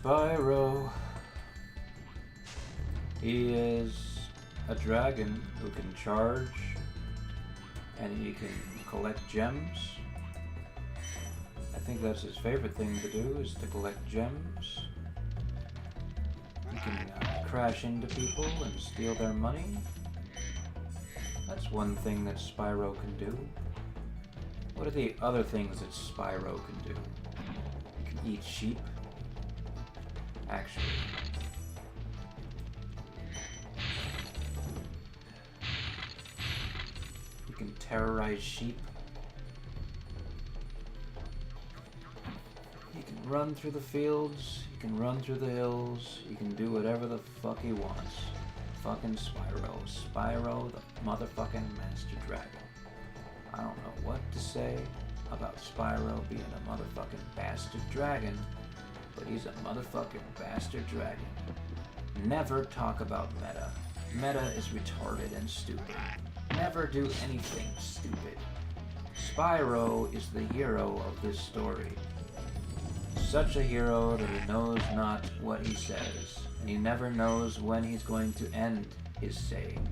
Spyro. He is a dragon who can charge, and he can collect gems. I think that's his favorite thing to do, is to collect gems. He can crash into people and steal their money. That's one thing that Spyro can do. What are the other things that Spyro can do? He can eat sheep. Actually. He can terrorize sheep. He can run through the fields. He can run through the hills. He can do whatever the fuck he wants. Fucking Spyro. Spyro, the motherfucking Master Dragon. I don't know what to say about Spyro being a motherfucking bastard dragon, but he's a motherfucking bastard dragon. Never talk about meta. Meta is retarded and stupid. Never do anything stupid. Spyro is the hero of this story. Such a hero that he knows not what he says, and he never knows when he's going to end his saying.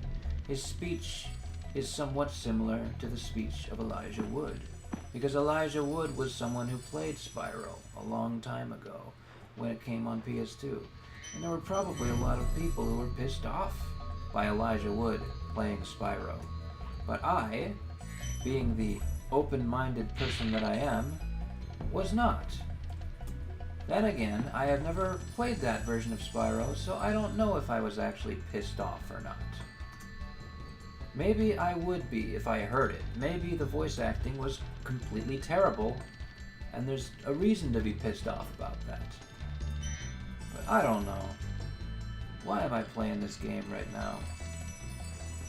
His speech is somewhat similar to the speech of Elijah Wood, because Elijah Wood was someone who played Spyro a long time ago when it came on PS2, and there were probably a lot of people who were pissed off by Elijah Wood playing Spyro. But I, being the open-minded person that I am, was not. Then again, I have never played that version of Spyro, so I don't know if I was actually pissed off or not. Maybe I would be if I heard it. Maybe the voice acting was completely terrible, and there's a reason to be pissed off about that. But I don't know. Why am I playing this game right now?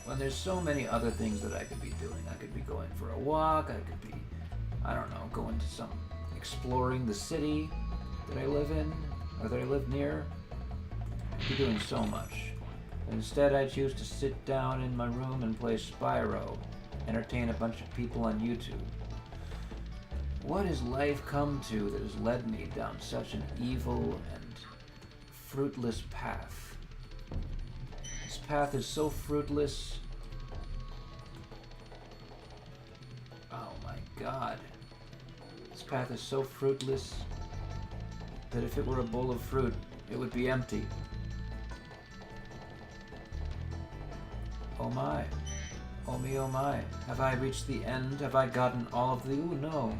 When there's so many other things that I could be doing. I could be going for a walk, I could be, I don't know, going to some, exploring the city that I live in, or that I live near. I could be doing so much. Instead, I choose to sit down in my room and play Spyro, entertain a bunch of people on YouTube. What has life come to that has led me down such an evil and fruitless path? This path is so fruitless. Oh my God. This path is so fruitless that if it were a bowl of fruit, it would be empty. Oh my. Oh me, oh my. Have I reached the end? Have I gotten all of the Uno?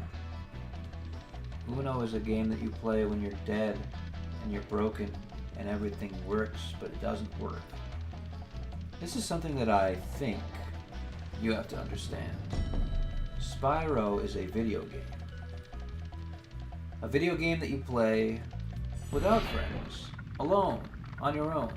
Uno is a game that you play when you're dead and you're broken and everything works, but it doesn't work. This is something that I think you have to understand. Spyro is a video game. A video game that you play without friends, alone, on your own.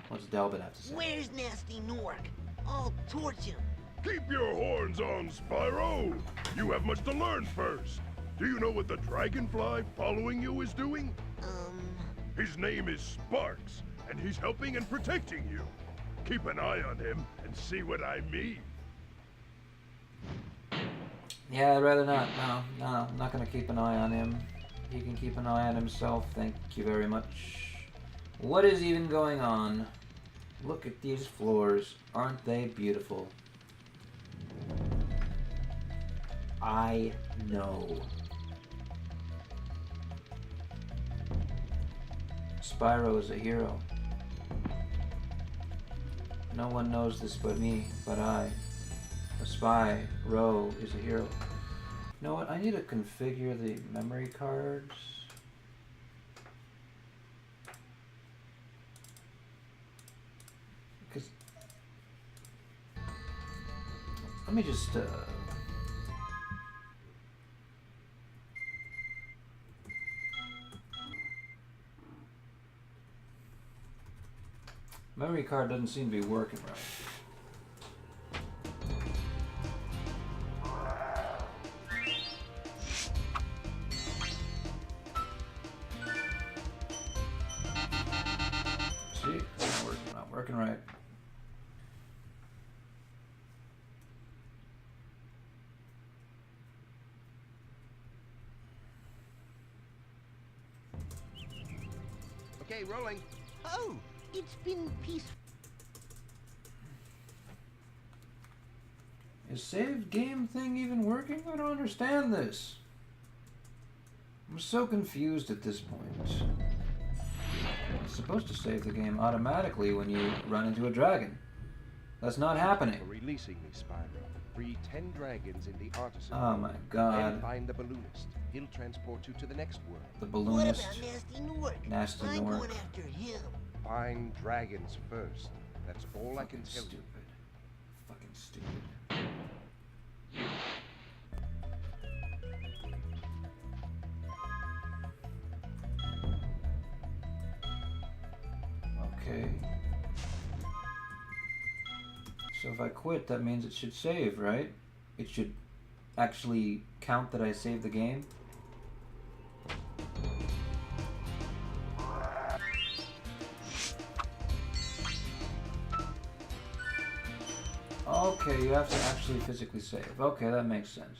What's Delbin have to say? Where's Nasty Nork? I'll torch him. Keep your horns on, Spyro! You have much to learn first. Do you know what the dragonfly following you is doing? His name is Sparks, and he's helping and protecting you. Keep an eye on him and see what I mean. Yeah, I'd rather not. No, I'm not gonna keep an eye on him. He can keep an eye on himself, thank you very much. What is even going on? Look at these floors. Aren't they beautiful? I know. Spyro is a hero. No one knows this but me, but I. A Spyro is a hero. You know what? I need to configure the memory cards. Because let me just memory card doesn't seem to be working right. See? Not working right. Okay, rolling. Oh, it's been peaceful. Is save game thing even working? I don't understand this. I'm so confused at this point. It's supposed to save the game automatically when you run into a dragon. That's not happening. For releasing me, Spyro. Free 10 dragons in the Artisan. Oh my god. Then find the balloonist. He'll transport you to the next world. The What balloonist. about Nasty Nork? Nasty I'm Nork. going after him. Find dragons first. That's all I can Fucking tell you. stupid. Fucking stupid. Okay. So if I quit, that means it should save, right? It should actually count that I saved the game. Okay, you have to actually physically save. Okay, that makes sense.